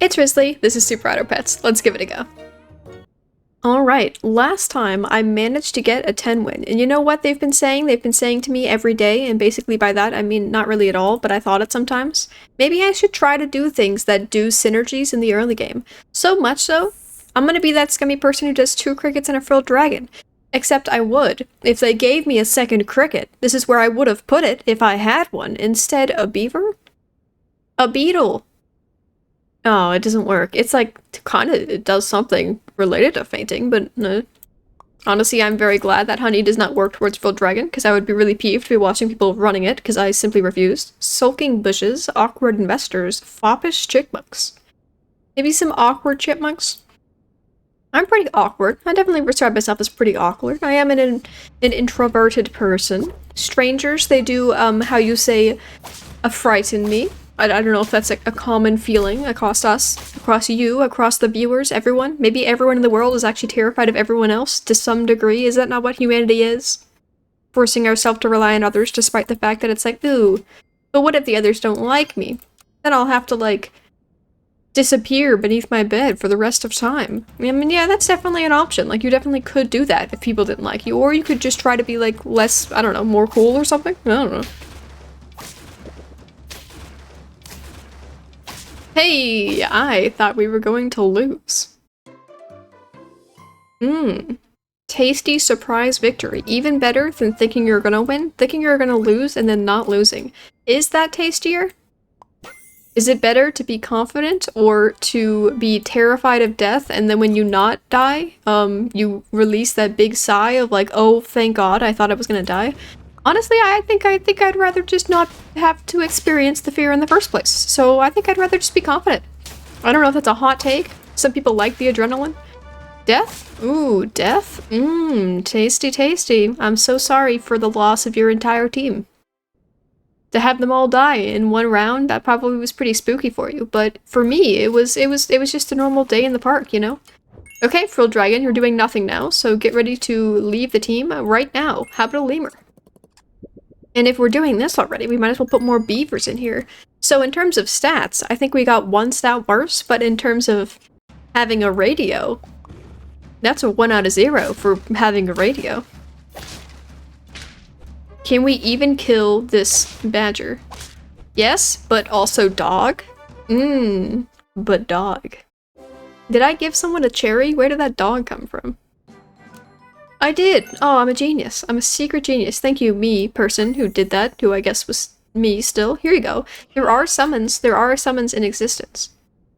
It's Risley, this is Super Auto Pets, let's give it a go. Alright, last time I managed to get a 10 win, and you know what they've been saying? They've been saying to me every day, and basically by that I mean not really at all, but I thought it sometimes. Maybe I should try to do things that do synergies in the early game. So much so, I'm gonna be that scummy person who does 2 crickets and a frilled dragon. Except I would. If they gave me a second cricket, this is where I would have put it if I had one. Instead, a beaver? A beetle! Oh, it doesn't work. It's like, it does something related to fainting, but no. Honestly, I'm very glad that honey does not work towards Full Dragon, because I would be really peeved to be watching people running it, because I simply refused. Sulking bushes, awkward investors, foppish chipmunks. Maybe some awkward chipmunks? I'm pretty awkward. I definitely describe myself as pretty awkward. I am an introverted person. Strangers, they do, how you say, frighten me. I don't know if that's a common feeling across us, across you, across the viewers, everyone. Maybe everyone in the world is actually terrified of everyone else to some degree. Is that not what humanity is? Forcing ourselves to rely on others despite the fact that it's like, ooh, but what if the others don't like me? Then I'll have to, like, disappear beneath my bed for the rest of time. I mean, yeah, that's definitely an option. Like, you definitely could do that if people didn't like you. Or you could just try to be, like, less, I don't know, more cool or something? I don't know. Hey, I thought we were going to lose. Tasty surprise victory. Even better than thinking you're gonna win, thinking you're gonna lose and then not losing. Is that tastier? Is it better to be confident or to be terrified of death and then when you not die, you release that big sigh of like, oh, thank God, I thought I was gonna die? Honestly, I think I'd rather just not have to experience the fear in the first place. So I think I'd rather just be confident. I don't know if that's a hot take. Some people like the adrenaline. Death? Ooh, death? Tasty, tasty. I'm so sorry for the loss of your entire team. To have them all die in one round, that probably was pretty spooky for you. But for me, it was just a normal day in the park, you know? Okay, Frilled Dragon, you're doing nothing now, so get ready to leave the team right now. How about a lemur? And if we're doing this already, we might as well put more beavers in here. So in terms of stats, I think we got one stat worse, but in terms of having a radio, that's a 1 out of 0 for having a radio. Can we even kill this badger? Yes, but also dog? But dog. Did I give someone a cherry? Where did that dog come from? I did! Oh, I'm a genius. I'm a secret genius. Thank you, me, person who did that, who I guess was me still. Here you go. There are summons in existence.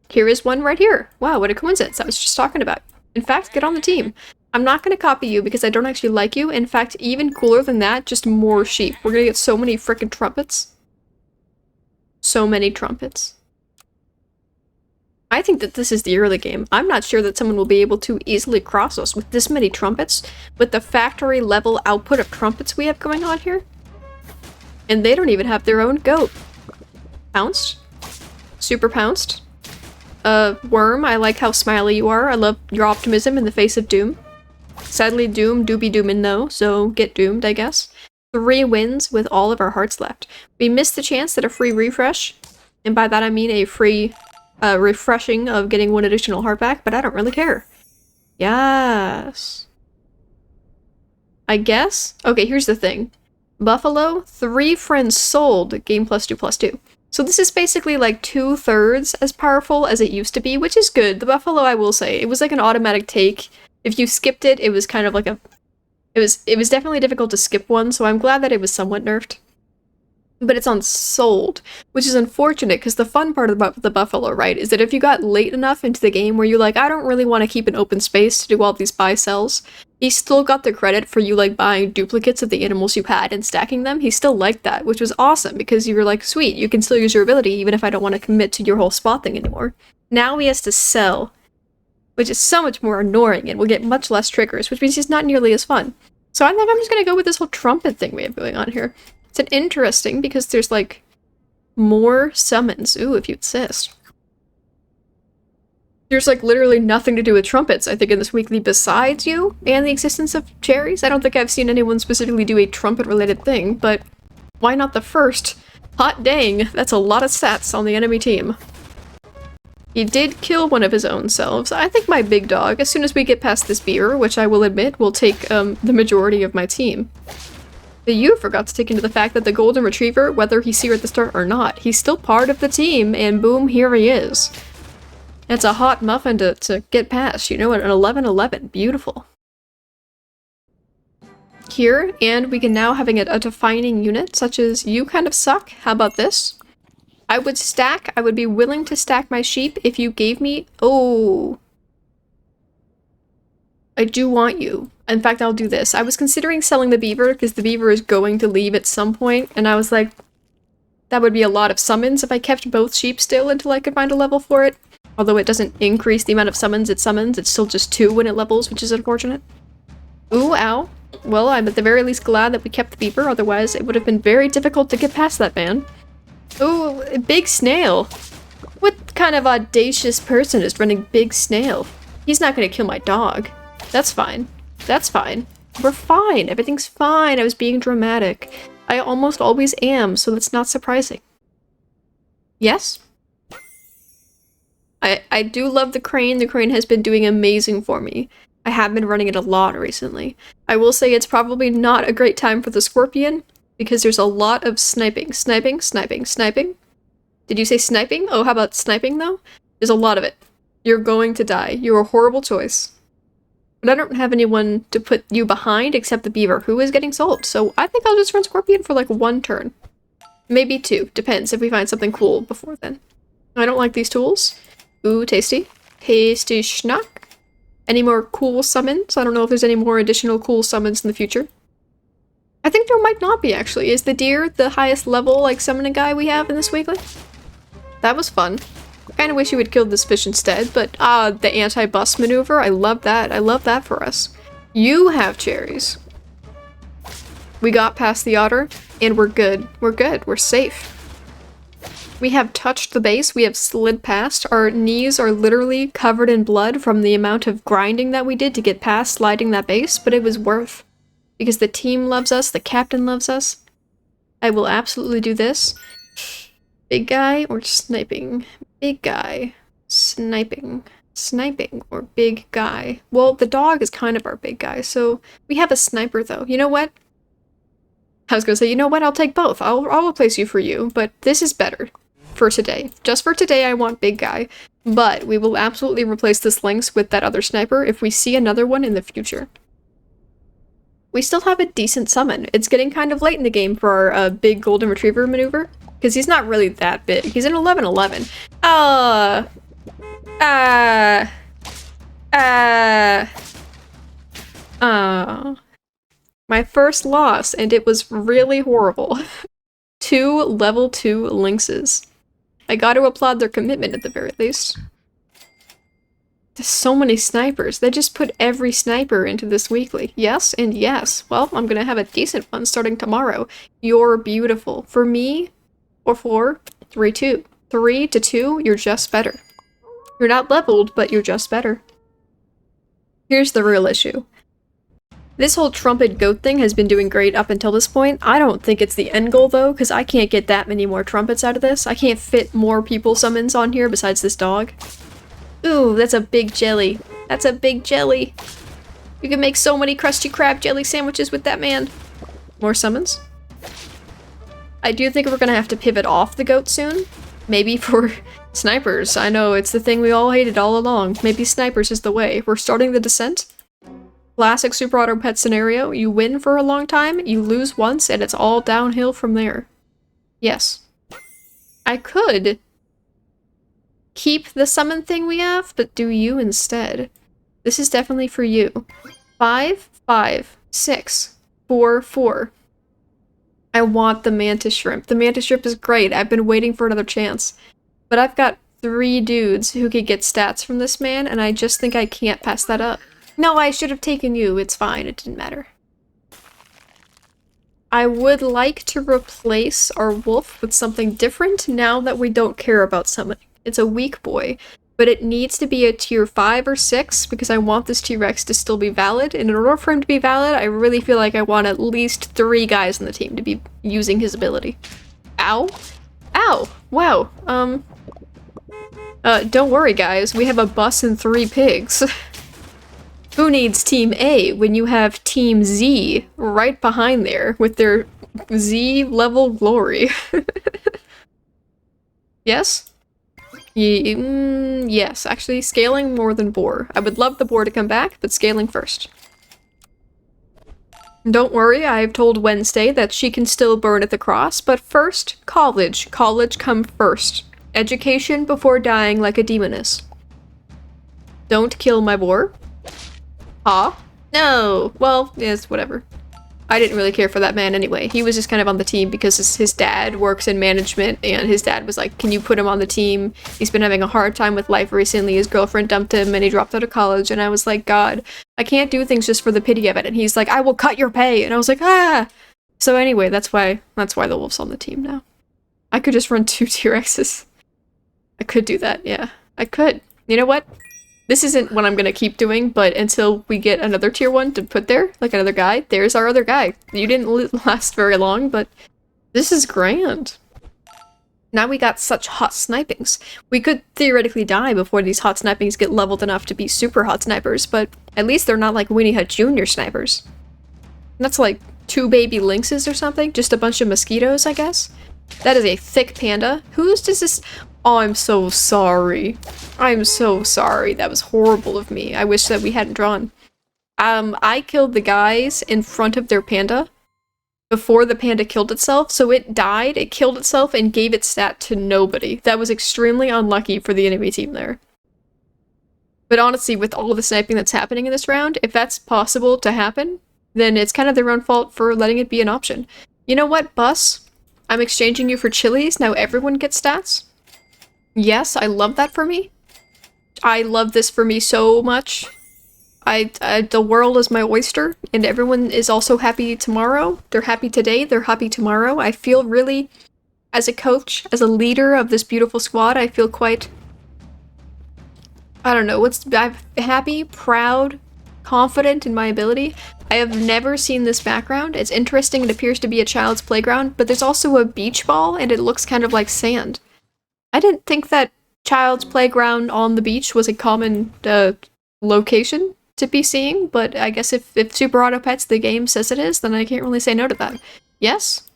Here is one right here. Wow, what a coincidence. I was just talking about. In fact, get on the team. I'm not gonna copy you because I don't actually like you. In fact, even cooler than that, just more sheep. We're gonna get so many frickin' trumpets. So many trumpets. I think that this is the early game. I'm not sure that someone will be able to easily cross us with this many trumpets, with the factory level output of trumpets we have going on here. And they don't even have their own goat. Pounced? Super pounced? Worm, I like how smiley you are. I love your optimism in the face of doom. Sadly, doom do be dooming though, so get doomed, I guess. 3 wins with all of our hearts left. We missed the chance at a free refresh, and by that I mean a free refreshing of getting 1 additional heart back, but I don't really care. Yes. I guess? Okay, here's the thing. Buffalo, 3 friends sold, game +2/+2. So this is basically like 2/3 as powerful as it used to be, which is good. The Buffalo, I will say, it was like an automatic take. If you skipped it, it was kind of like a... It was definitely difficult to skip one, so I'm glad that it was somewhat nerfed. But it's on sold, which is unfortunate because the fun part about the Buffalo, right, is that if you got late enough into the game where you're like, I don't really want to keep an open space to do all these buy-sells, he still got the credit for you, like, buying duplicates of the animals you had and stacking them. He still liked that, which was awesome because you were like, sweet, you can still use your ability even if I don't want to commit to your whole spot thing anymore. Now he has to sell, which is so much more annoying and will get much less triggers, which means he's not nearly as fun. So I think I'm just gonna go with this whole trumpet thing we have going on here. It's an interesting because there's like more summons. Ooh, if you insist. There's like literally nothing to do with trumpets, I think, in this weekly besides you and the existence of cherries. I don't think I've seen anyone specifically do a trumpet-related thing, but why not the first? Hot dang, that's a lot of stats on the enemy team. He did kill one of his own selves. I think my big dog, as soon as we get past this beaver, which I will admit will take the majority of my team. But you forgot to take into the fact that the golden retriever, whether he's here at the start or not, he's still part of the team, and boom, here he is. It's a hot muffin to get past, you know, an 11-11. Beautiful. Here, and we can now having a defining unit, such as you kind of suck. How about this? I would be willing to stack my sheep if you gave me, oh. I do want you. In fact, I'll do this. I was considering selling the beaver, because the beaver is going to leave at some point, and I was like, that would be a lot of summons if I kept both sheep still until I could find a level for it. Although it doesn't increase the amount of summons, it's still just 2 when it levels, which is unfortunate. Ooh, ow. Well, I'm at the very least glad that we kept the beaver, otherwise it would have been very difficult to get past that man. Ooh, a big snail. What kind of audacious person is running big snail? He's not gonna kill my dog. That's fine. That's fine. We're fine. Everything's fine. I was being dramatic. I almost always am, so that's not surprising. Yes? I do love the crane. The crane has been doing amazing for me. I have been running it a lot recently. I will say it's probably not a great time for the scorpion, because there's a lot of sniping. Sniping, sniping, sniping. Did you say sniping? Oh, how about sniping, though? There's a lot of it. You're going to die. You're a horrible choice. But I don't have anyone to put you behind except the beaver, who is getting sold. So I think I'll just run scorpion for like 1 turn. Maybe 2. Depends if we find something cool before then. I don't like these tools. Ooh, tasty. Tasty schnock. Any more cool summons? I don't know if there's any more additional cool summons in the future. I think there might not be, actually. Is the deer the highest level, like, summoning guy we have in this weekly? That was fun. I kinda wish you had killed this fish instead, but, the anti-bus maneuver, I love that. I love that for us. You have cherries. We got past the otter, and we're good. We're good. We're safe. We have touched the base. We have slid past. Our knees are literally covered in blood from the amount of grinding that we did to get past sliding that base, but it was worth. Because the team loves us, the captain loves us. I will absolutely do this. Big guy or sniping? Big guy. Sniping. Sniping or big guy. Well, the dog is kind of our big guy, so we have a sniper though. You know what? I was gonna say, you know what? I'll take both. I'll replace you for you, but this is better for today. Just for today, I want big guy, but we will absolutely replace this lynx with that other sniper if we see another one in the future. We still have a decent summon. It's getting kind of late in the game for our big golden retriever maneuver, because he's not really that big. He's an 11-11. My first loss, and it was really horrible. 2 level 2 lynxes. I got to applaud their commitment at the very least. There's so many snipers. They just put every sniper into this weekly. Yes and yes. Well, I'm gonna have a decent one starting tomorrow. You're beautiful. For me, or for 3-2. 3 to 2, you're just better. You're not leveled, but you're just better. Here's the real issue. This whole trumpet goat thing has been doing great up until this point. I don't think it's the end goal though, because I can't get that many more trumpets out of this. I can't fit more people summons on here besides this dog. Ooh, that's a big jelly. That's a big jelly. You can make so many Krusty Krab jelly sandwiches with that man. More summons? I do think we're gonna have to pivot off the goat soon. Maybe for snipers. I know, it's the thing we all hated all along. Maybe snipers is the way. We're starting the descent. Classic Super Auto Pet scenario. You win for a long time, you lose once, and it's all downhill from there. Yes. I could keep the summon thing we have, but do you instead. This is definitely for you. 5, 5, 6, 4, 4. I want the Mantis Shrimp. The Mantis Shrimp is great. I've been waiting for another chance. But I've got 3 dudes who could get stats from this man, and I just think I can't pass that up. No, I should have taken you. It's fine. It didn't matter. I would like to replace our wolf with something different now that we don't care about summoning. It's a weak boy, but it needs to be a tier 5 or 6 because I want this T-Rex to still be valid, and in order for him to be valid, I really feel like I want at least 3 guys on the team to be using his ability. Ow. Ow! Wow, Don't worry guys, we have a bus and 3 pigs. Who needs Team A when you have Team Z right behind there with their Z-level glory? Yes? Yes, actually scaling more than boar. I would love the boar to come back, but scaling first. Don't worry, I've told Wednesday that she can still burn at the cross, but first, college. College come first. Education before dying like a demoness. Don't kill my boar. Huh? No! Well, yes, whatever. I didn't really care for that man anyway. He was just kind of on the team because his dad works in management, and his dad was like, can you put him on the team? He's been having a hard time with life recently. His girlfriend dumped him, and he dropped out of college, and I was like, God, I can't do things just for the pity of it. And he's like, I will cut your pay! And I was like, ah! So anyway, that's why the wolf's on the team now. I could just run 2 T-Rexes. I could do that, yeah. I could. You know what? This isn't what I'm gonna keep doing, but until we get another tier 1 to put there, like another guy, there's our other guy. You didn't last very long, but this is grand. Now we got such hot snipings. We could theoretically die before these hot snipings get leveled enough to be super hot snipers, but at least they're not like Winnie Hut Jr. snipers. That's like 2 baby lynxes or something, just a bunch of mosquitoes, I guess. That is a thick panda. Whose does this— Oh, I'm so sorry. I'm so sorry. That was horrible of me. I wish that we hadn't drawn. I killed the guys in front of their panda before the panda killed itself, so it died, it killed itself, and gave its stat to nobody. That was extremely unlucky for the enemy team there. But honestly, with all the sniping that's happening in this round, if that's possible to happen, then it's kind of their own fault for letting it be an option. You know what, Bus? I'm exchanging you for chilies, now everyone gets stats. Yes, I love that for me. I love this for me so much. The world is my oyster, and everyone is also happy tomorrow. They're happy today, they're happy tomorrow. I feel really, as a coach, as a leader of this beautiful squad, I feel quite— I don't know, I'm happy, proud, confident in my ability. I have never seen this background. It's interesting, it appears to be a child's playground, but there's also a beach ball, and it looks kind of like sand. I didn't think that child's playground on the beach was a common location to be seeing, but I guess if Super Auto Pets, the game, says it is, then I can't really say no to that. Yes?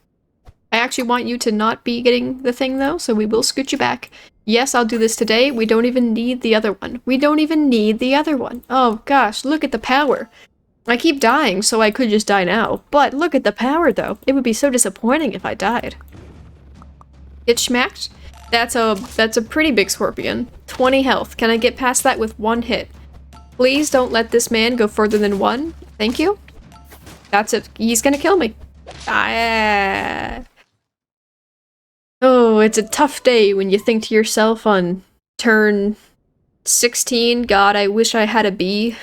I actually want you to not be getting the thing, though, so we will scoot you back. Yes, I'll do this today. We don't even need the other one. We don't even need the other one. Oh gosh, look at the power. I keep dying, so I could just die now. But look at the power, though. It would be so disappointing if I died. Get schmacked? That's a pretty big scorpion. 20 health. Can I get past that with 1 hit? Please don't let this man go further than 1. Thank you. That's it. He's gonna kill me. Ah. Oh, it's a tough day when you think to yourself on turn 16, God, I wish I had a bee.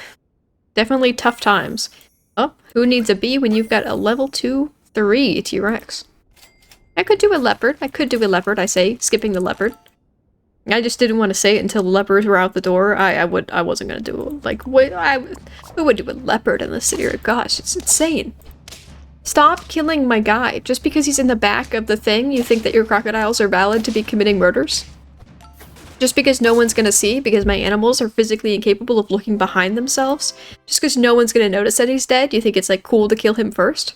Definitely tough times. Oh, who needs a bee when you've got a level 2/3 T-Rex? I could do a leopard. I could do a leopard, I say, skipping the leopard. I just didn't want to say it until the leopards were out the door. I wasn't gonna do it. Like, who would do a leopard in this city? Gosh, it's insane. Stop killing my guy. Just because he's in the back of the thing, you think that your crocodiles are valid to be committing murders? Just because no one's gonna see, because my animals are physically incapable of looking behind themselves? Just because no one's gonna notice that he's dead, you think it's, like, cool to kill him first?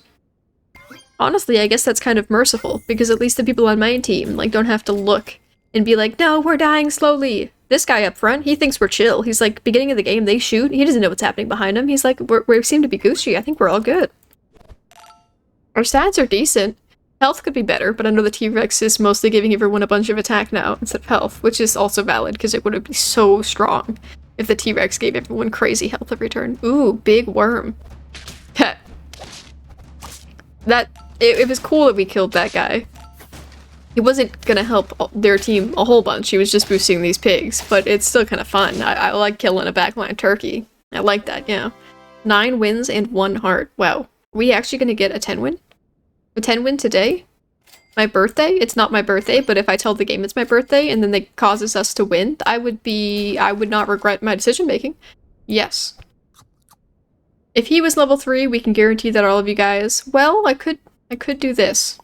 Honestly, I guess that's kind of merciful, because at least the people on my team, like, don't have to look and be like, no, we're dying slowly. This guy up front, he thinks we're chill. He's like, beginning of the game, they shoot. He doesn't know what's happening behind him. He's like, we seem to be Gucci. I think we're all good. Our stats are decent. Health could be better, but I know the T-Rex is mostly giving everyone a bunch of attack now instead of health, which is also valid, because it would be so strong if the T-Rex gave everyone crazy health every turn. Ooh, big worm. It was cool that we killed that guy. He wasn't gonna help their team a whole bunch, he was just boosting these pigs, but it's still kind of fun. I like killing a backline turkey. I like that, yeah. 9 wins and 1 heart. Wow. Are we actually gonna get a 10 win? A 10 win today? My birthday? It's not my birthday, but if I tell the game it's my birthday and then it causes us to win, I would not regret my decision making. Yes. If he was level 3, we can guarantee that all of you guys— well, I could do this.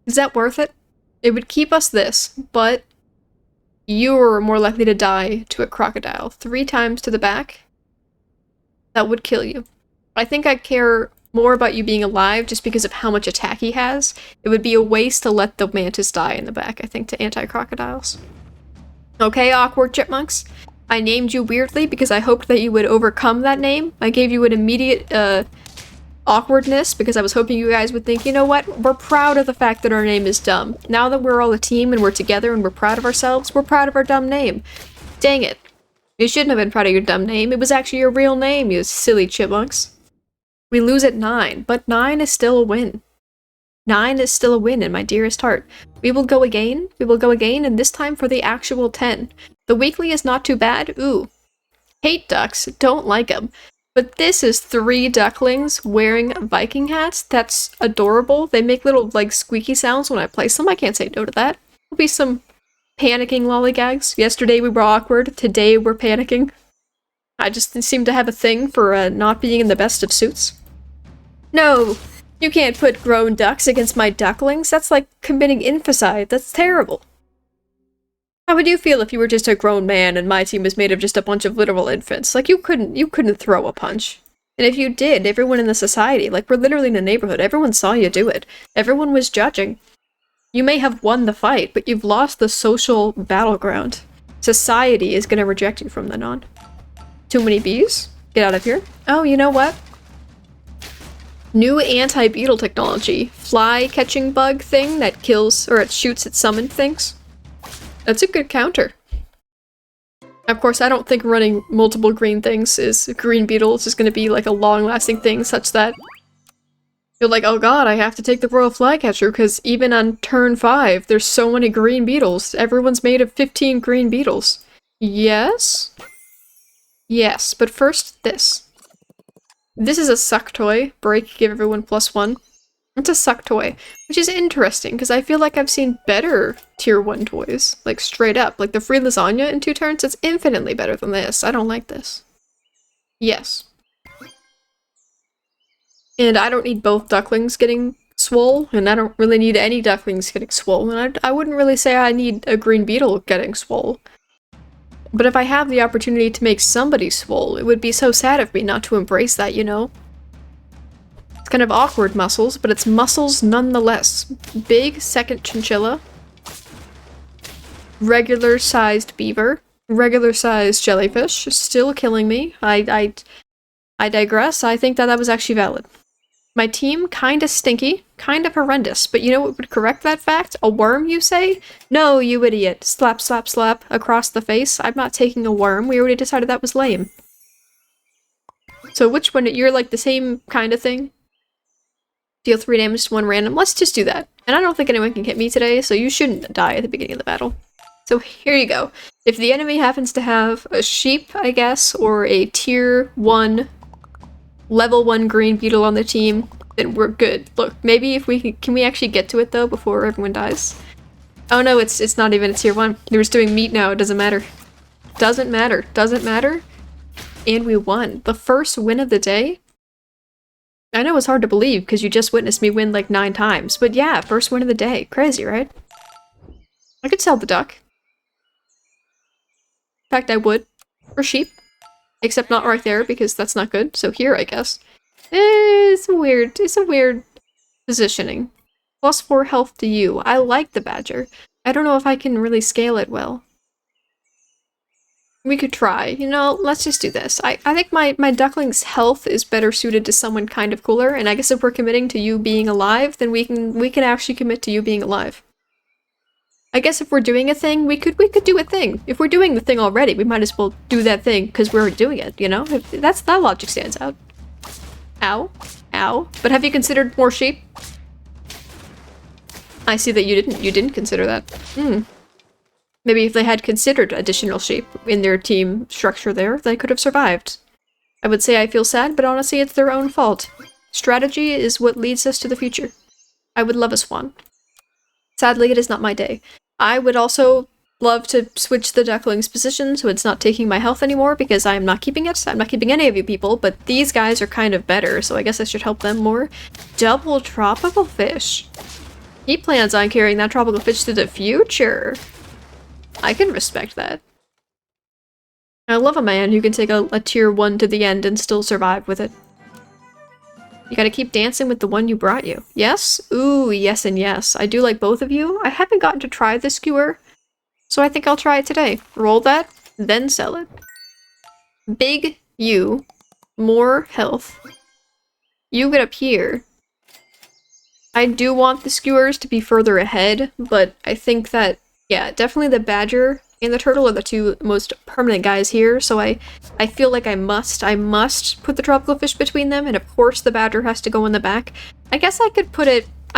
Is that worth it? It would keep us this, but you're more likely to die to a crocodile. 3 times to the back, that would kill you. I think I care more about you being alive just because of how much attack he has. It would be a waste to let the mantis die in the back, I think, to anti-crocodiles. Okay, awkward chipmunks. I named you weirdly because I hoped that you would overcome that name. I gave you an immediate, awkwardness because I was hoping you guys would think, you know what, we're proud of the fact that our name is dumb. Now that we're all a team and we're together and we're proud of ourselves, we're proud of our dumb name. Dang it. You shouldn't have been proud of your dumb name. It was actually your real name, you silly chipmunks. We lose at 9, but 9 is still a win. 9 is still a win in my dearest heart. We will go again, and this time for the actual 10. The weekly is not too bad. Ooh. Hate ducks, don't like them. But this is 3 ducklings wearing Viking hats. That's adorable. They make little, like, squeaky sounds when I place them. I can't say no to that. There'll be some panicking lollygags. Yesterday we were awkward. Today we're panicking. I just seem to have a thing for not being in the best of suits. No, you can't put grown ducks against my ducklings. That's like committing infanticide. That's terrible. How would you feel if you were just a grown man and my team was made of just a bunch of literal infants? Like, you couldn't throw a punch. And if you did, everyone in the society, like, we're literally in a neighborhood, everyone saw you do it. Everyone was judging. You may have won the fight, but you've lost the social battleground. Society is gonna reject you from then on. Too many bees? Get out of here. Oh, you know what? New anti-beetle technology. Fly-catching bug thing that kills, or it shoots at summoned things. That's a good counter. Of course, I don't think running multiple green things is green beetles is going to be like a long-lasting thing such that you're like, oh god, I have to take the royal flycatcher because even on turn 5, there's so many green beetles. Everyone's made of 15 green beetles. Yes? Yes, but first this. This is a suck toy. Break, give everyone +1. It's a suck toy, which is interesting, because I feel like I've seen better tier 1 toys. Like, straight up. Like, the free lasagna in 2 turns, it's infinitely better than this. I don't like this. Yes. And I don't need both ducklings getting swole, and I don't really need any ducklings getting swole, and I wouldn't really say I need a green beetle getting swole. But if I have the opportunity to make somebody swole, it would be so sad of me not to embrace that, you know? Kind of awkward muscles, but it's muscles nonetheless. Big second chinchilla. Regular-sized beaver. Regular-sized jellyfish. Still killing me. I digress. I think that was actually valid. My team, kinda stinky. Kind of horrendous. But you know what would correct that fact? A worm, you say? No, you idiot. Slap, slap, slap across the face. I'm not taking a worm. We already decided that was lame. So which one? You're like the same kind of thing? Deal 3 damage to 1 random. Let's just do that. And I don't think anyone can hit me today, so you shouldn't die at the beginning of the battle. So here you go. If the enemy happens to have a sheep, I guess, or a tier 1, level 1 green beetle on the team, then we're good. Look, maybe if we can we actually get to it though before everyone dies? Oh no, it's not even a tier 1. We're just doing meat now, it doesn't matter. Doesn't matter. Doesn't matter. And we won. The first win of the day. I know it's hard to believe because you just witnessed me win like 9 times, but yeah, first win of the day. Crazy, right? I could sell the duck. In fact, I would. For sheep. Except not right there because that's not good, so here, I guess. It's a weird positioning. +4 health to you. I like the badger. I don't know if I can really scale it well. We could try. You know, let's just do this. I think my duckling's health is better suited to someone kind of cooler, and I guess if we're committing to you being alive, then we can actually commit to you being alive. I guess if we're doing a thing, we could do a thing. If we're doing the thing already, we might as well do that thing because we're doing it, you know? That logic stands out. Ow. Ow. But have you considered more sheep? I see that you didn't consider that. Maybe if they had considered additional sheep in their team structure there, they could have survived. I would say I feel sad, but honestly it's their own fault. Strategy is what leads us to the future. I would love a swan. Sadly, it is not my day. I would also love to switch the duckling's position so it's not taking my health anymore because I am not keeping it. I'm not keeping any of you people, but these guys are kind of better, so I guess I should help them more. Double tropical fish. He plans on carrying that tropical fish to the future. I can respect that. I love a man who can take a tier 1 to the end and still survive with it. You gotta keep dancing with the one you brought you. Yes? Ooh, yes and yes. I do like both of you. I haven't gotten to try the skewer, so I think I'll try it today. Roll that, then sell it. Big you. More health. You get up here. I do want the skewers to be further ahead, but I think that, yeah, definitely the badger and the turtle are the two most permanent guys here, so I feel like I must put the tropical fish between them, and of course the badger has to go in the back. I guess I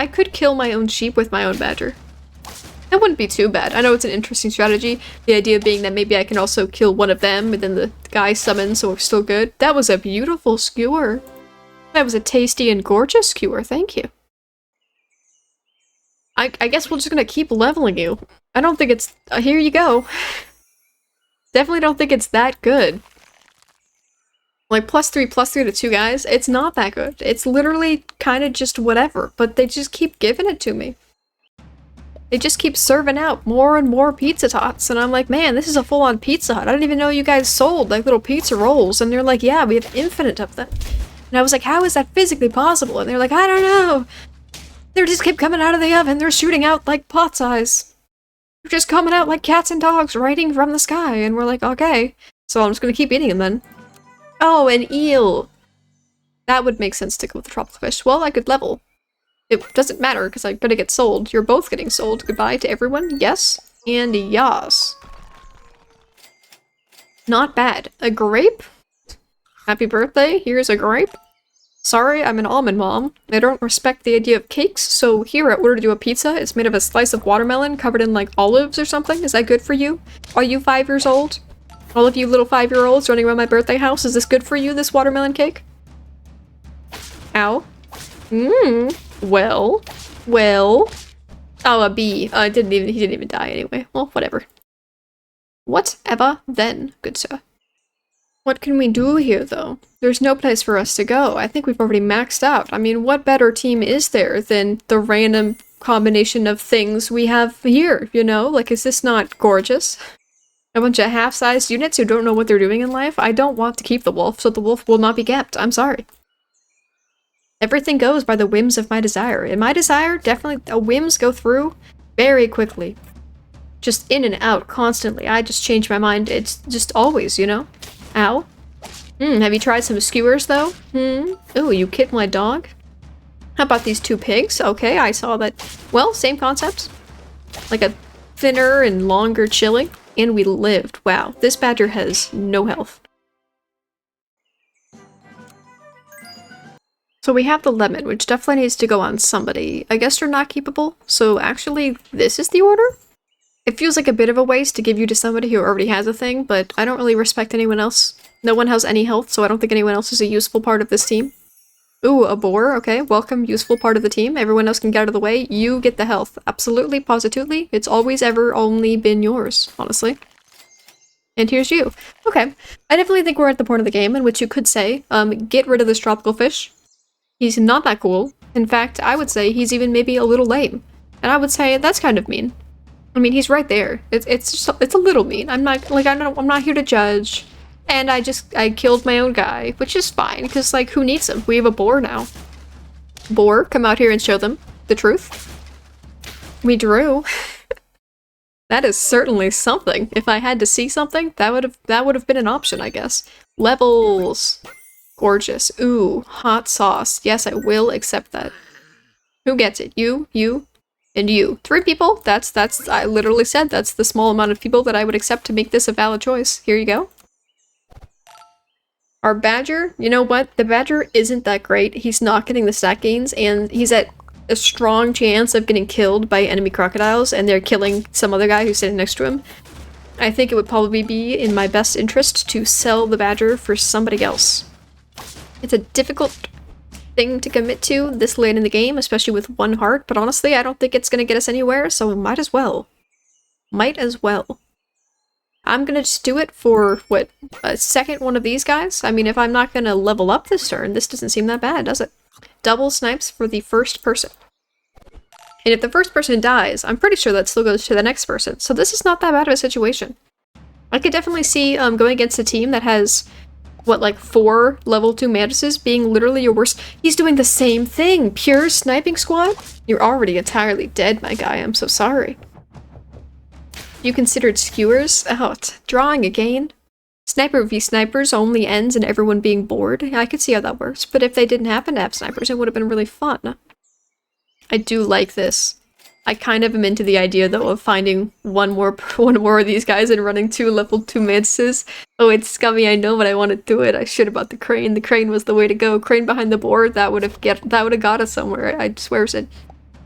could kill my own sheep with my own badger. That wouldn't be too bad. I know it's an interesting strategy, the idea being that maybe I can also kill one of them, and then the guy summons, so we're still good. That was a beautiful skewer. That was a tasty and gorgeous skewer, thank you. I guess we're just gonna keep leveling you. I don't think it's... here you go. Definitely don't think it's that good. Like, +3 to 2 guys, it's not that good. It's literally kind of just whatever, but they just keep giving it to me. They just keep serving out more and more pizza tots, and I'm like, man, this is a full-on Pizza Hut. I didn't even know you guys sold, like, little pizza rolls, and they're like, yeah, we have infinite of them. And I was like, how is that physically possible? And they're like, I don't know. They just keep coming out of the oven. They're shooting out like pot size. They're just coming out like cats and dogs raining from the sky. And we're like, okay. So I'm just gonna keep eating them then. Oh, an eel. That would make sense to go with the tropical fish. Well, I could level. It doesn't matter because I'm gonna get sold. You're both getting sold. Goodbye to everyone. Yes. And yas. Not bad. A grape? Happy birthday. Here's a grape. Sorry, I'm an almond mom. I don't respect the idea of cakes, so here I ordered you a pizza. It's made of a slice of watermelon covered in, like, olives or something. Is that good for you? Are you 5 years old? All of you little 5-year-olds running around my birthday house, is this good for you, this watermelon cake? Ow. Well. Oh, a bee. He didn't even die anyway. Well, whatever. Whatever then, good sir. What can we do here, though? There's no place for us to go. I think we've already maxed out. I mean, what better team is there than the random combination of things we have here, you know? Like, is this not gorgeous? A bunch of half-sized units who don't know what they're doing in life? I don't want to keep the wolf, so the wolf will not be kept. I'm sorry. Everything goes by the whims of my desire. And my desire, definitely, the whims go through very quickly. Just in and out, constantly. I just change my mind. It's just always, you know? Ow. Have you tried some skewers, though? Ooh, you kicked my dog? How about these 2 pigs? Okay, I saw that. Well, same concept. Like a thinner and longer chili. And we lived. Wow, this badger has no health. So we have the lemon, which definitely needs to go on somebody. I guess you're not keepable, so actually this is the order? It feels like a bit of a waste to give you to somebody who already has a thing, but I don't really respect anyone else. No one has any health, so I don't think anyone else is a useful part of this team. Ooh, a boar, okay, welcome, useful part of the team. Everyone else can get out of the way. You get the health. Absolutely, positively. It's always ever only been yours, honestly. And here's you. Okay, I definitely think we're at the point of the game in which you could say, get rid of this tropical fish. He's not that cool. In fact, I would say he's even maybe a little lame. And I would say that's kind of mean. I mean, he's right there. It's a little mean. I'm not here to judge. And I killed my own guy, which is fine, because, like, who needs him? We have a boar now. Boar, come out here and show them the truth. We drew. That is certainly something. If I had to see something, that would have been an option, I guess. Levels. Gorgeous. Ooh, hot sauce. Yes, I will accept that. Who gets it? You, and you. 3 people? I literally said that's the small amount of people that I would accept to make this a valid choice. Here you go. Our badger, you know what? The badger isn't that great. He's not getting the stat gains, and he's at a strong chance of getting killed by enemy crocodiles, and they're killing some other guy who's sitting next to him. I think it would probably be in my best interest to sell the badger for somebody else. It's a difficult thing to commit to this late in the game, especially with 1 heart, but honestly, I don't think it's gonna get us anywhere, so might as well. Might as well. I'm gonna just do it for, what, a second one of these guys? I mean, if I'm not gonna level up this turn, this doesn't seem that bad, does it? Double snipes for the first person. And if the first person dies, I'm pretty sure that still goes to the next person. So this is not that bad of a situation. I could definitely see going against a team that has, what, like 4 level 2 Mantises being literally your worst. He's doing the same thing. Pure sniping squad? You're already entirely dead, my guy. I'm so sorry. You considered skewers? Oh, drawing again? Sniper v snipers only ends in everyone being bored. I could see how that works. But if they didn't happen to have snipers, it would have been really fun. I do like this. I kind of am into the idea, though, of finding one more of these guys and running 2 level 2 Mantises. Oh, it's scummy, I know, but I want to do it. I should have bought the crane. The crane was the way to go. Crane behind the board, that would have got us somewhere. I swear it.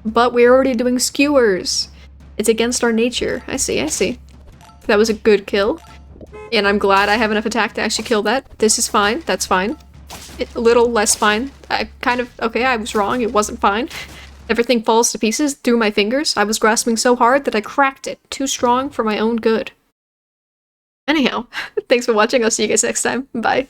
But we're already doing skewers. It's against our nature. I see, I see. That was a good kill. And I'm glad I have enough attack to actually kill that. This is fine. That's fine. A little less fine. Okay, I was wrong. It wasn't fine. Everything falls to pieces through my fingers. I was grasping so hard that I cracked it. Too strong for my own good. Anyhow, thanks for watching. I'll see you guys next time. Bye.